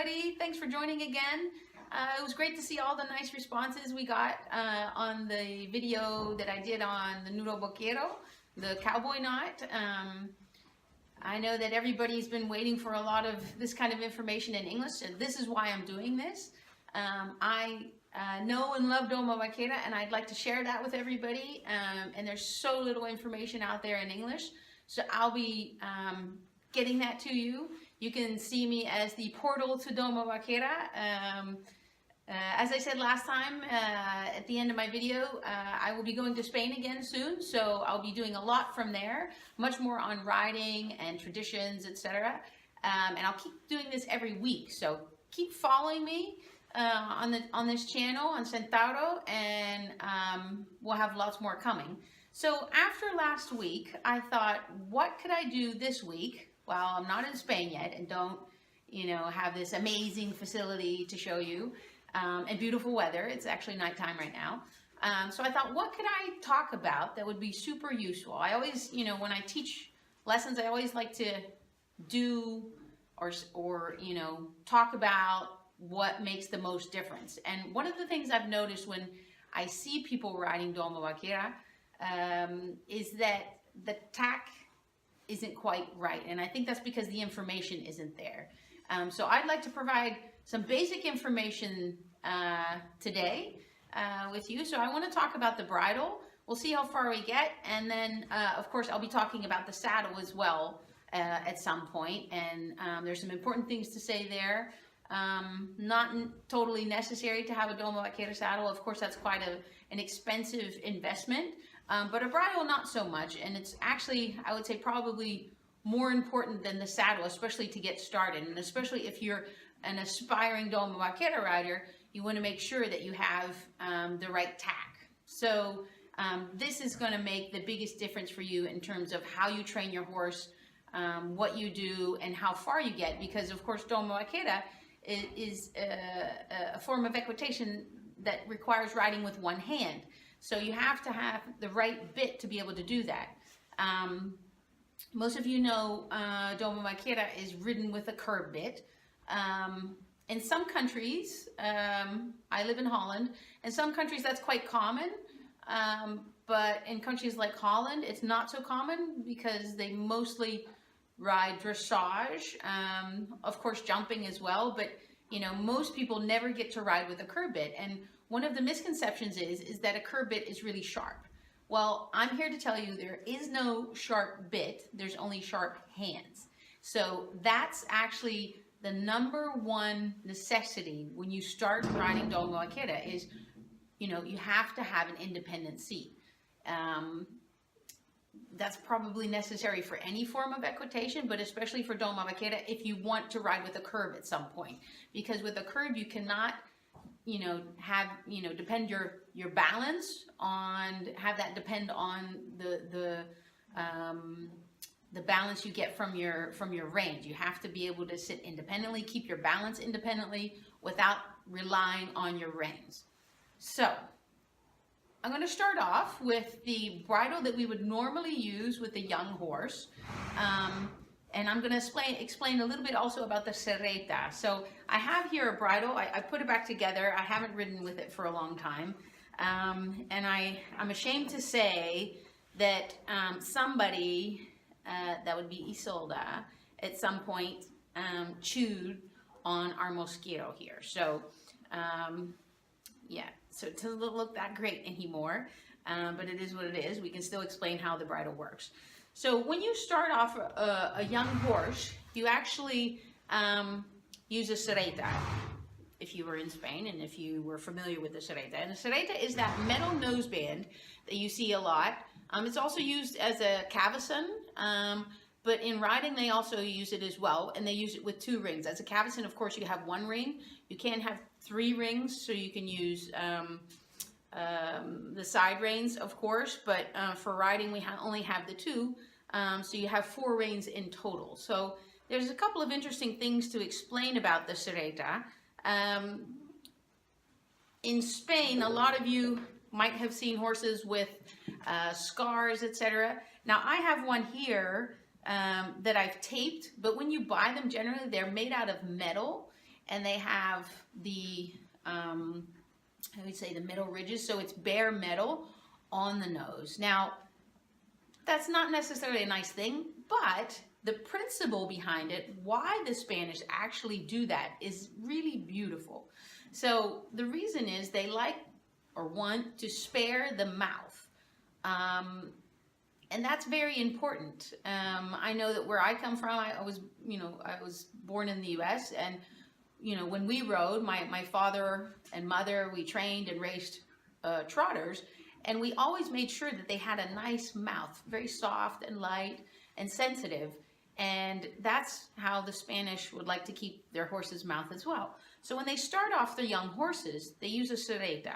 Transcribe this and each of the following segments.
everybody. Thanks for joining again. It was great to see all the nice responses we got on the video that I did on the nudo vaquero, the cowboy knot. I know that everybody's been waiting for a lot of this kind of information in English, and this is why I'm doing this. I know and love Doma Vaquera, and I'd like to share that with everybody. And there's so little information out there in English, so I'll be getting that to you. You can see me as the portal to Doma Vaquera. As I said last time, at the end of my video, I will be going to Spain again soon, so I'll be doing a lot from there, much more on riding and traditions, etc. And I'll keep doing this every week, so keep following me on this channel on Centauro, and we'll have lots more coming. So after last week, I thought, what could I do this week while I'm not in Spain yet and don't, have this amazing facility to show you and beautiful weather. It's actually nighttime right now. So I thought, what could I talk about that would be super useful? I always, when I teach lessons, I always like to do or talk about what makes the most difference. And one of the things I've noticed when I see people riding Doma Vaquera is that the tack isn't quite right. And I think that's because the information isn't there. So I'd like to provide some basic information today with you. So I want to talk about the bridle. We'll see how far we get. And then, of course, I'll be talking about the saddle as well at some point. And there's some important things to say there. Not totally necessary to have a Doma Vaquera saddle. Of course, that's quite an expensive investment. But a bridle, not so much. And it's actually, I would say, probably more important than the saddle, especially to get started. And especially if you're an aspiring Doma Vaquera rider, you want to make sure that you have the right tack. So this is going to make the biggest difference for you in terms of how you train your horse, what you do, and how far you get. Because, of course, Doma Vaquera is a form of equitation that requires riding with one hand. So you have to have the right bit to be able to do that. Most of you know Doma Vaquera is ridden with a curb bit. In some countries, I live in Holland, in some countries that's quite common, but in countries like Holland, it's not so common because they mostly ride dressage, of course jumping as well, but most people never get to ride with a curb bit. And one of the misconceptions is that a curb bit is really sharp. Well, I'm here to tell you there is no sharp bit, there's only sharp hands. So that's actually the number one necessity when you start riding Doma Vaquera is, you have to have an independent seat. That's probably necessary for any form of equitation, but especially for Doma Vaquera if you want to ride with a curb at some point. Because with a curb, you cannot, depend your balance on, have that depend on the balance you get from your reins. You have to be able to sit independently, keep your balance independently without relying on your reins. So I'm going to start off with the bridle that we would normally use with a young horse. And I'm going to explain a little bit also about the serreta. So I have here a bridle. I put it back together. I haven't ridden with it for a long time. And I'm ashamed to say that somebody, that would be Isolda, at some point chewed on our mosquito here. So yeah, so it doesn't look that great anymore, but it is what it is. We can still explain how the bridle works. So when you start off a young horse, you actually use a serreta, if you were in Spain and if you were familiar with the serreta. And the serreta is that metal noseband that you see a lot. It's also used as a cavesson, but in riding they also use it as well, and they use it with 2 rings. As a cavesson, of course, you have 1 ring. You can have 3 rings, so you can use the side reins, of course, but for riding we only have the 2, so you have 4 reins in total. So there's a couple of interesting things to explain about the serreta. In Spain, a lot of you might have seen horses with scars, etc. Now I have one here that I've taped, but when you buy them, generally they're made out of metal, and they have the, I would say the middle ridges, so it's bare metal on the nose. Now, that's not necessarily a nice thing, but the principle behind it, why the Spanish actually do that, is really beautiful. So the reason is they like or want to spare the mouth. And that's very important. I know that where I come from, I was born in the U.S. and, when we rode, my father and mother, we trained and raced trotters, and we always made sure that they had a nice mouth, very soft and light and sensitive. And that's how the Spanish would like to keep their horse's mouth as well. So when they start off their young horses, they use a serreta.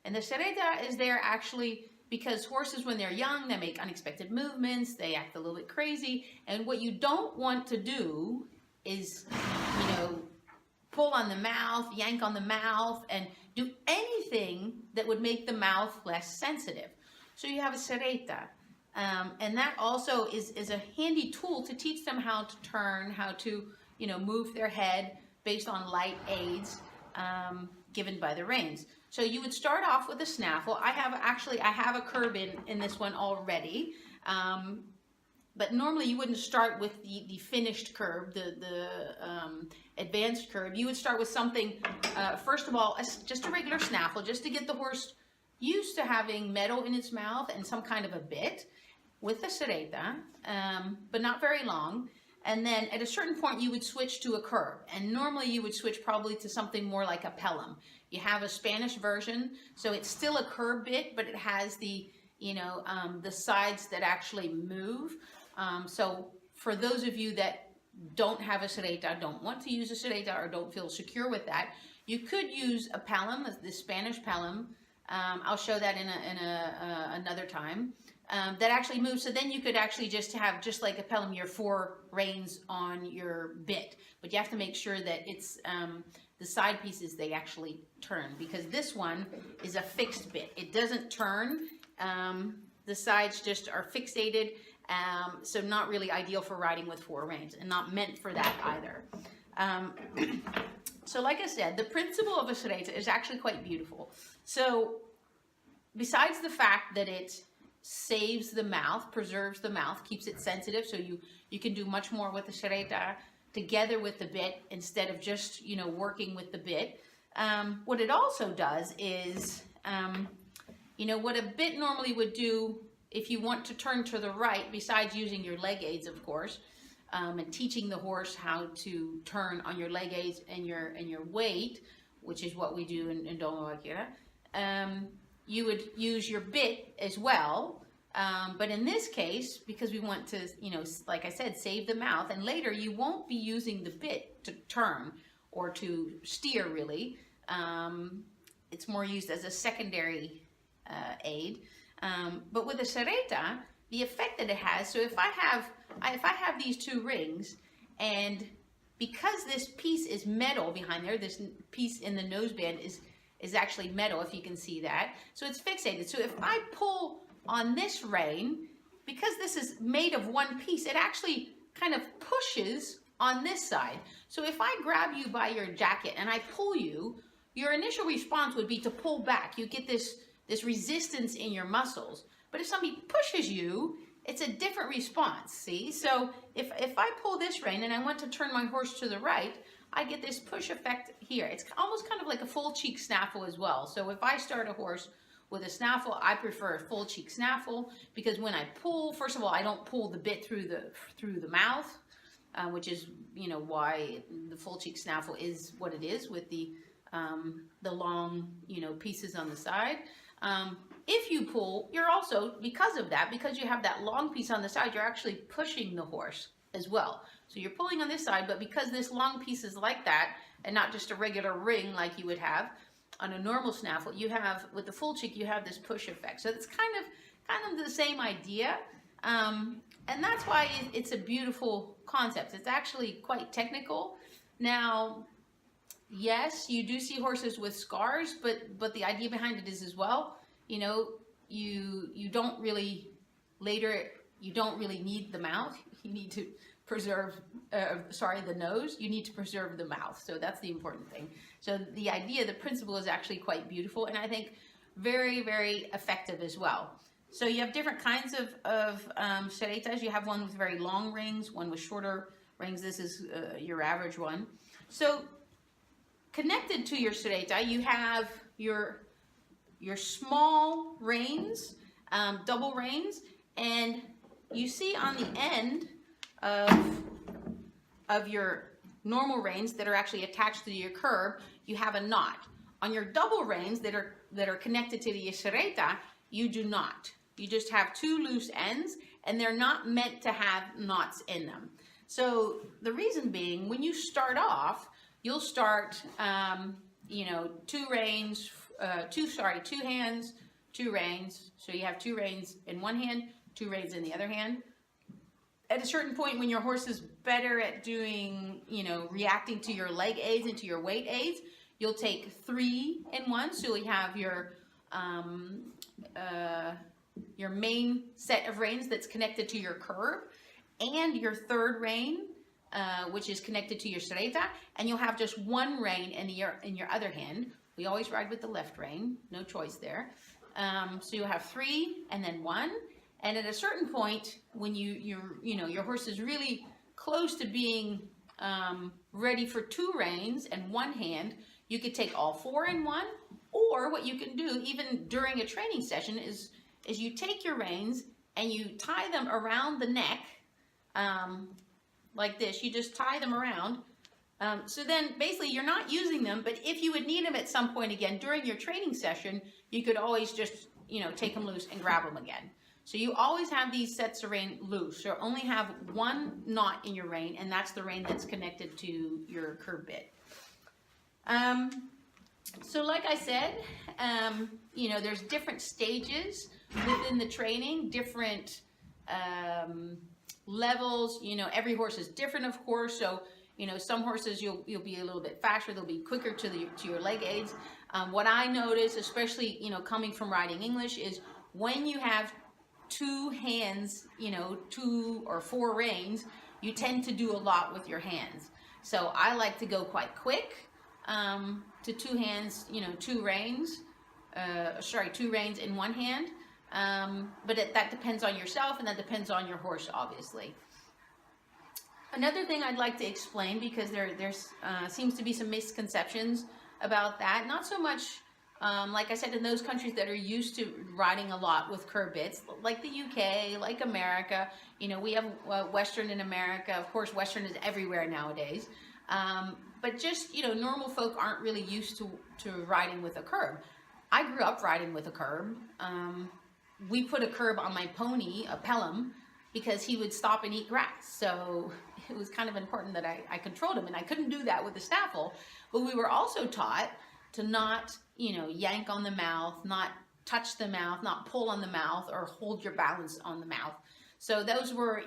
And the serreta is there actually because horses, when they're young, they make unexpected movements, they act a little bit crazy. And what you don't want to do is, pull on the mouth, yank on the mouth, and do anything that would make the mouth less sensitive. So you have a serreta. And that also is a handy tool to teach them how to turn, how to, move their head based on light aids given by the reins. So you would start off with a snaffle. I have a curb in this one already. But normally you wouldn't start with the finished curb, the advanced curb. You would start with something, first of all, just a regular snaffle, just to get the horse used to having metal in its mouth and some kind of a bit with the serreta, but not very long. And then at a certain point you would switch to a curb. And normally you would switch probably to something more like a pelham. You have a Spanish version, so it's still a curb bit, but it has the sides that actually move. So for those of you that don't have a serreta, don't want to use a serreta, or don't feel secure with that, you could use a pelham, the Spanish pelham. I'll show that in another time. That actually moves, so then you could actually just have, just like a pelham, your 4 reins on your bit. But you have to make sure that it's the side pieces, they actually turn, because this one is a fixed bit. It doesn't turn. The sides just are fixated. So not really ideal for riding with 4 reins, and not meant for that either. So like I said, the principle of a serreta is actually quite beautiful. So besides the fact that it saves the mouth, preserves the mouth, keeps it sensitive, so you can do much more with the serreta together with the bit instead of just working with the bit. What it also does is, what a bit normally would do, if you want to turn to the right, besides using your leg aids, of course, and teaching the horse how to turn on your leg aids and your weight, which is what we do in Doma Vaquera, you would use your bit as well. But in this case, because we want to, like I said, save the mouth, and later you won't be using the bit to turn or to steer, really. It's more used as a secondary aid. But with a serreta, the effect that it has, so if I have these 2 rings, and because this piece is metal behind there, this piece in the noseband is actually metal, if you can see that, so it's fixated. So if I pull on this rein, because this is made of one piece, it actually kind of pushes on this side. So if I grab you by your jacket and I pull you, your initial response would be to pull back. You get this resistance in your muscles. But if somebody pushes you, it's a different response, see? So if I pull this rein and I want to turn my horse to the right, I get this push effect here. It's almost kind of like a full cheek snaffle as well. So if I start a horse with a snaffle, I prefer a full cheek snaffle, because when I pull, first of all, I don't pull the bit through the mouth, which is why the full cheek snaffle is what it is, with the long pieces on the side. If you pull, you're also, because of that, because you have that long piece on the side, you're actually pushing the horse as well. So you're pulling on this side, but because this long piece is like that, and not just a regular ring like you would have on a normal snaffle, you have, with the full cheek, you have this push effect. So it's kind of the same idea. And that's why it's a beautiful concept. It's actually quite technical. Now, yes, you do see horses with scars, but the idea behind it is as well, you don't really need the mouth. You need to preserve, the nose, you need to preserve the mouth. So that's the important thing. So the idea, the principle is actually quite beautiful, and I think very, very effective as well. So you have different kinds of serretas. You have one with very long rings, one with shorter rings. This is your average one. So connected to your serreta, you have your small reins, double reins, and you see on the end of your normal reins that are actually attached to your curb, you have a knot. On your double reins that are connected to the serreta, you do not. You just have two loose ends, and they're not meant to have knots in them. So the reason being, when you start off, you'll start, two hands, two reins. So you have two reins in one hand, two reins in the other hand. At a certain point, when your horse is better at doing, reacting to your leg aids and to your weight aids, you'll take 3 in one. So you have your main set of reins that's connected to your curb, and your third rein, which is connected to your serreta, and you'll have just one rein in your other hand. We always ride with the left rein, no choice there. So you'll have 3 and then 1, and at a certain point, when your horse is really close to being ready for 2 reins and 1 hand, you could take all 4 in one, or what you can do even during a training session is you take your reins and you tie them around the neck, like this. You just tie them around. So then basically you're not using them, but if you would need them at some point again during your training session, you could always just, take them loose and grab them again. So you always have these sets of rein loose. So only have one knot in your rein, and that's the rein that's connected to your curb bit. So like I said, there's different stages within the training, different levels. Every horse is different, of course. So, some horses you'll be a little bit faster, they'll be quicker to your leg aids. What I notice, especially, coming from riding English, is when you have 2 hands, 2 or 4 reins, you tend to do a lot with your hands. So I like to go quite quick to 2 hands, 2 reins, 2 reins in one hand. But that depends on yourself, and that depends on your horse, obviously. Another thing I'd like to explain, because there seems to be some misconceptions about that. Not so much, like I said, in those countries that are used to riding a lot with curb bits, like the UK, like America. We have Western in America. Of course, Western is everywhere nowadays. But just, normal folk aren't really used to riding with a curb. I grew up riding with a curb. We put a curb on my pony, a Pelham, because he would stop and eat grass. So it was kind of important that I controlled him, and I couldn't do that with the snaffle. But we were also taught to not, yank on the mouth, not touch the mouth, not pull on the mouth, or hold your balance on the mouth. So those were,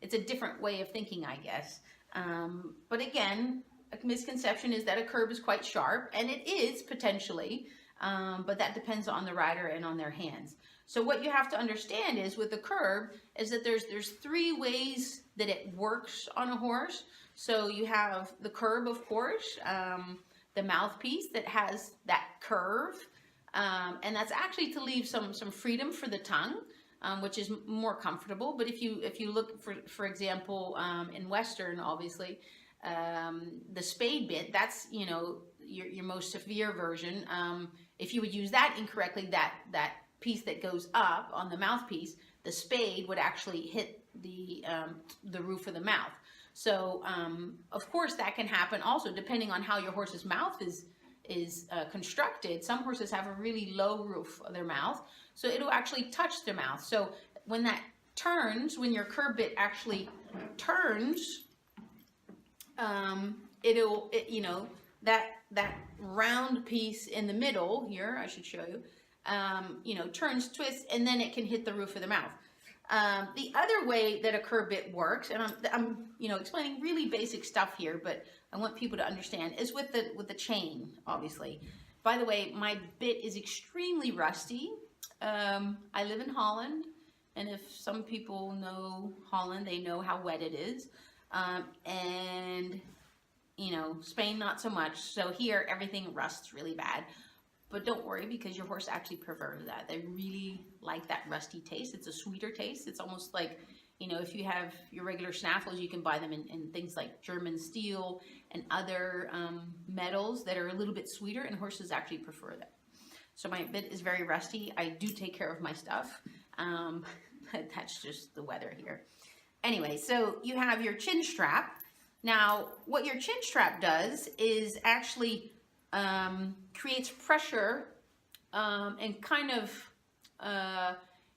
it's a different way of thinking, I guess. But again, a misconception is that a curb is quite sharp, and it is potentially, but that depends on the rider and on their hands. So what you have to understand is with the curb is that there's 3 ways that it works on a horse. So you have the curb, of course, the mouthpiece that has that curve, and that's actually to leave some freedom for the tongue, which is more comfortable. But if you look for example, in Western, obviously, the spade bit, that's your most severe version. If you would use that incorrectly, that piece that goes up on the mouthpiece, the spade would actually hit the roof of the mouth. So of course that can happen also depending on how your horse's mouth is constructed. Some horses have a really low roof of their mouth, so it'll actually touch their mouth. So when that turns, when your curb bit actually turns, that round piece in the middle here, I should show you, turns, twists, and then it can hit the roof of the mouth. The other way that a curb bit works, and I'm explaining really basic stuff here, but I want people to understand, is with the chain, obviously. By the way, my bit is extremely rusty. I live in Holland, And if some people know Holland, they know how wet it is. And, you know, Spain, not so much. So here, everything rusts really bad. But don't worry, because your horse actually prefers that. They really like that rusty taste. It's a sweeter taste. It's almost like, you know, if you have your regular snaffles, you can buy them in things like German steel and other metals that are a little bit sweeter, and horses actually prefer that. So my bit is very rusty. I do take care of my stuff. But that's just the weather here. Anyway, so you have your chin strap. Now, what your chin strap does is actually creates pressure and kind of,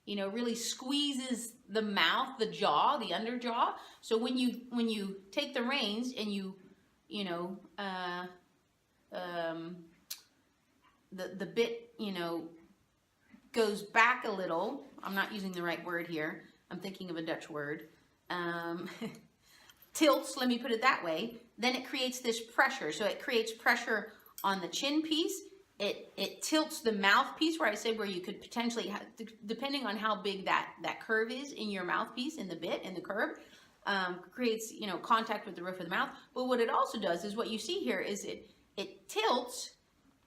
you know, really squeezes the mouth, the jaw, the underjaw. So when you take the reins and you know, the bit, you know, goes back a little. I'm not using the right word here. I'm thinking of a Dutch word. Tilts, let me put it that way. Then it creates this pressure. So it creates pressure on the chin piece. It tilts the mouthpiece, where I said where you could potentially have, depending on how big that curve is in your mouthpiece, in the bit, in the curve, creates, you know, contact with the roof of the mouth. But what it also does is what you see here is it tilts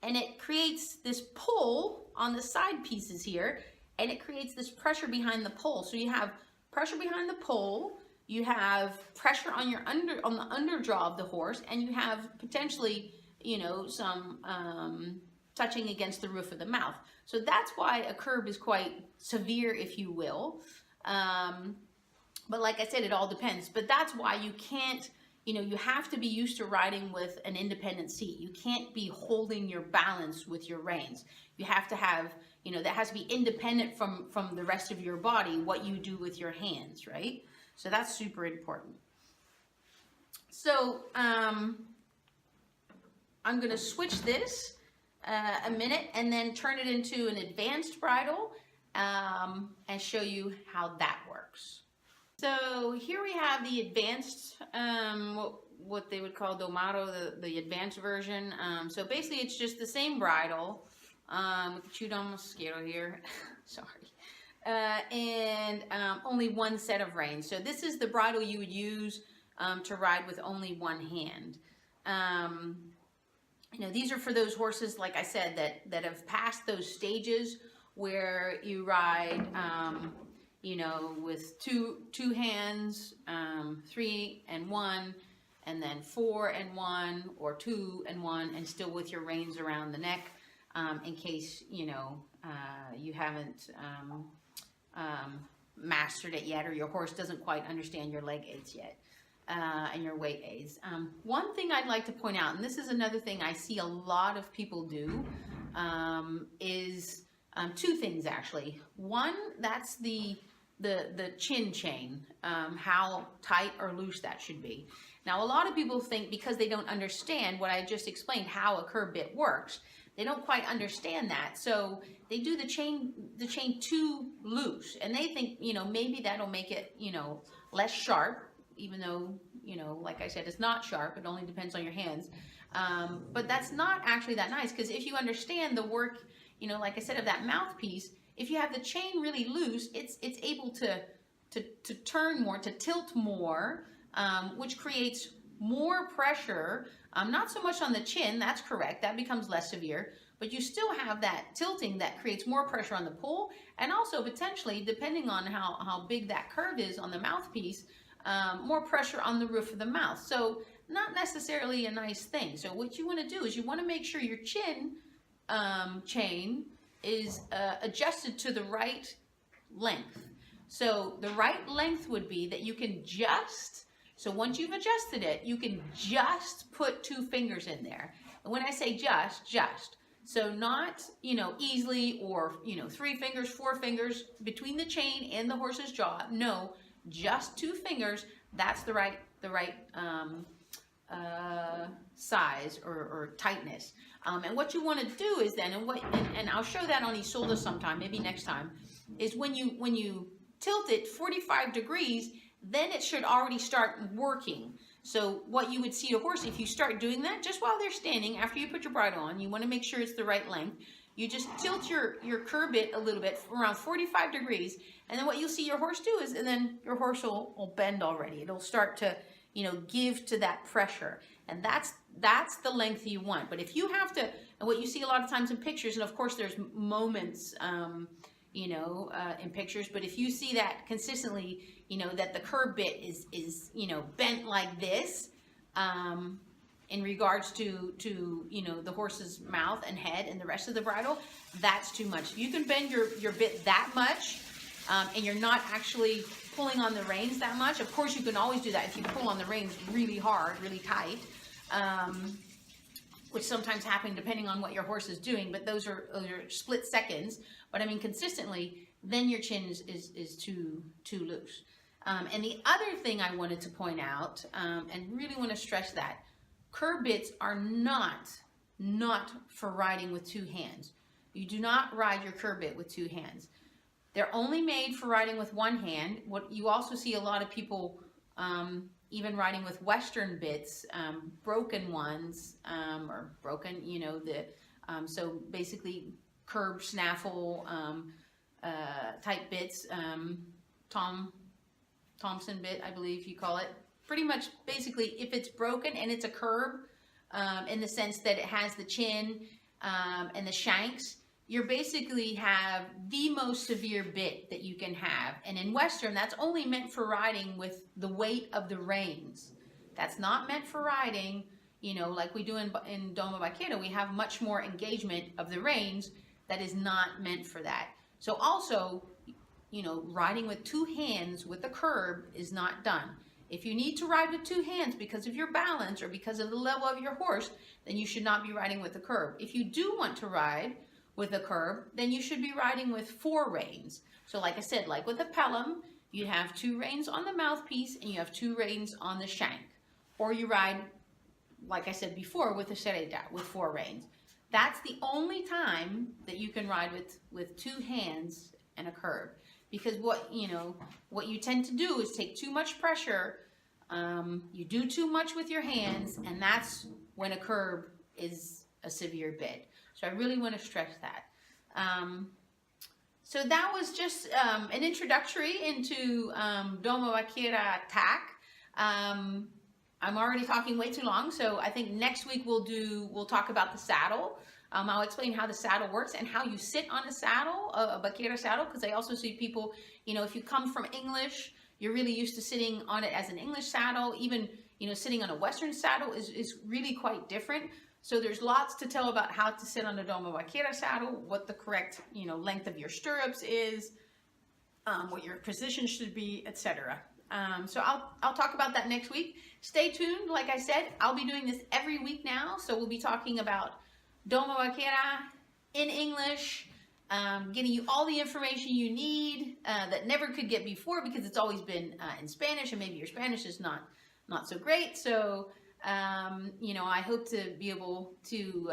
and it creates this pull on the side pieces here, and it creates this pressure behind the pole. So you have pressure behind the pole, you have pressure on your on the underjaw of the horse, and you have potentially, you know, some touching against the roof of the mouth. So that's why a curb is quite severe, if you will. But like I said, it all depends. But that's why you can't, you know, you have to be used to riding with an independent seat. You can't be holding your balance with your reins. You have to have, you know, that has to be independent from the rest of your body, what you do with your hands, right? So that's super important. So I'm going to switch this a minute and then turn it into an advanced bridle and show you how that works. So here we have the advanced, what they would call Doma, the advanced version. So basically it's just the same bridle with the Doma Vaquera here, sorry, and only one set of reins. So this is the bridle you would use to ride with only one hand. You know, these are for those horses, like I said, that have passed those stages where you ride, you know, with two hands, 3 and 1, and then 4 and 1, or 2 and 1, and still with your reins around the neck, in case, you know, you haven't mastered it yet, or your horse doesn't quite understand your leg aids yet. And your weight aids. One thing I'd like to point out, and this is another thing I see a lot of people do, is two things actually. One, that's the chin chain, how tight or loose that should be. Now, a lot of people think, because they don't understand what I just explained, how a curb bit works, they don't quite understand that. So they do the chain too loose, and they think, you know, maybe that'll make it, you know, less sharp, even though, you know, like I said, it's not sharp. It only depends on your hands. But that's not actually that nice, because if you understand the work, you know, like I said, of that mouthpiece, if you have the chain really loose, it's able to turn more, to tilt more, which creates more pressure, not so much on the chin, that's correct, that becomes less severe, but you still have that tilting that creates more pressure on the pole, and also potentially, depending on how big that curve is on the mouthpiece, more pressure on the roof of the mouth. So not necessarily a nice thing. So what you want to do is you want to make sure your chin chain is adjusted to the right length. So the right length would be that you can just, so once you've adjusted it, you can just put 2 fingers in there. And when I say just. So not, you know, easily, or, you know, 3 fingers, 4 fingers between the chain and the horse's jaw. No, just 2 fingers. That's the right size or tightness. And what you want to do is then, and I'll show that on Isolde sometime, maybe next time, is when you tilt it 45 degrees, then it should already start working. So what you would see a horse, if you start doing that just while they're standing, after you put your bridle on, you want to make sure it's the right length. you just tilt your curb bit a little bit, around 45 degrees, and then what you'll see your horse do is, and then your horse will bend already. It'll start to, you know, give to that pressure, and that's the length you want. But if you have to, and what you see a lot of times in pictures, and of course there's moments, you know, in pictures, but if you see that consistently, you know, that the curb bit is you know, bent like this, in regards to you know, the horse's mouth and head and the rest of the bridle, that's too much. If you can bend your bit that much, and you're not actually pulling on the reins that much, of course you can always do that if you pull on the reins really hard, really tight, which sometimes happen depending on what your horse is doing, but those are split seconds. But I mean, consistently, then your chin is too loose. And the other thing I wanted to point out, and really want to stress that, curb bits are not for riding with two hands. You do not ride your curb bit with two hands. They're only made for riding with one hand. What you also see a lot of people even riding with Western bits, broken ones, or broken, you know, so basically curb snaffle type bits, Thompson bit, I believe you call it. Pretty much, basically, if it's broken and it's a curb, in the sense that it has the chin and the shanks, you basically have the most severe bit that you can have. And in Western, that's only meant for riding with the weight of the reins. That's not meant for riding, you know, like we do in Doma Vaquera. We have much more engagement of the reins. That is not meant for that. So also, you know, riding with two hands with a curb is not done. If you need to ride with two hands because of your balance or because of the level of your horse, then you should not be riding with a curb. If you do want to ride with a curb, then you should be riding with 4 reins. So like I said, like with a pelham, you have 2 reins on the mouthpiece and you have 2 reins on the shank. Or you ride, like I said before, with a serreta with 4 reins. That's the only time that you can ride with 2 hands and a curb. Because what you tend to do is take too much pressure, you do too much with your hands, and that's when a curb is a severe bit. So I really want to stress that. So that was just an introductory into Doma Vaquera Tack. I'm already talking way too long, so I think next week we'll talk about the saddle. I'll explain how the saddle works and how you sit on a saddle, a vaquera saddle, because I also see people, you know, if you come from English, you're really used to sitting on it as an English saddle. Even, you know, sitting on a Western saddle is really quite different. So there's lots to tell about how to sit on a Doma Vaquera saddle, what the correct, you know, length of your stirrups is, what your position should be, etc. So I'll talk about that next week. Stay tuned. Like I said, I'll be doing this every week now. So we'll be talking about Doma Vaquera in English, getting you all the information you need that never could get before because it's always been in Spanish, and maybe your Spanish is not so great. So, you know, I hope to be able to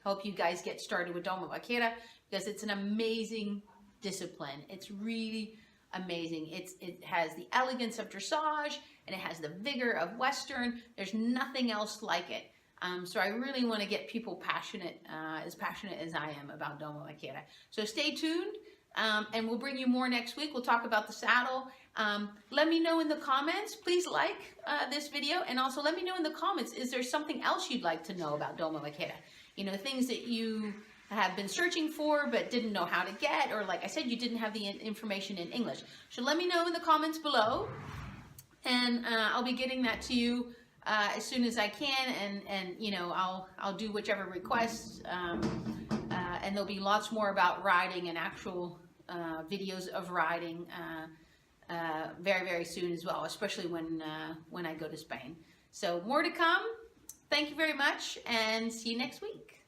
help you guys get started with Doma Vaquera because it's an amazing discipline. It's really amazing. It has the elegance of dressage and it has the vigor of Western. There's nothing else like it. So I really want to get people as passionate as I am about Doma Vaquera. So stay tuned, and we'll bring you more next week. We'll talk about the saddle. Let me know in the comments. Please like this video, and also let me know in the comments, is there something else you'd like to know about Doma Vaquera? You know, things that you have been searching for but didn't know how to get, or like I said, you didn't have the information in English. So let me know in the comments below, and I'll be getting that to you as soon as I can, and you know, I'll do whichever requests, and there'll be lots more about riding and actual videos of riding very, very soon as well, especially when I go to Spain. So more to come. Thank you very much, and see you next week.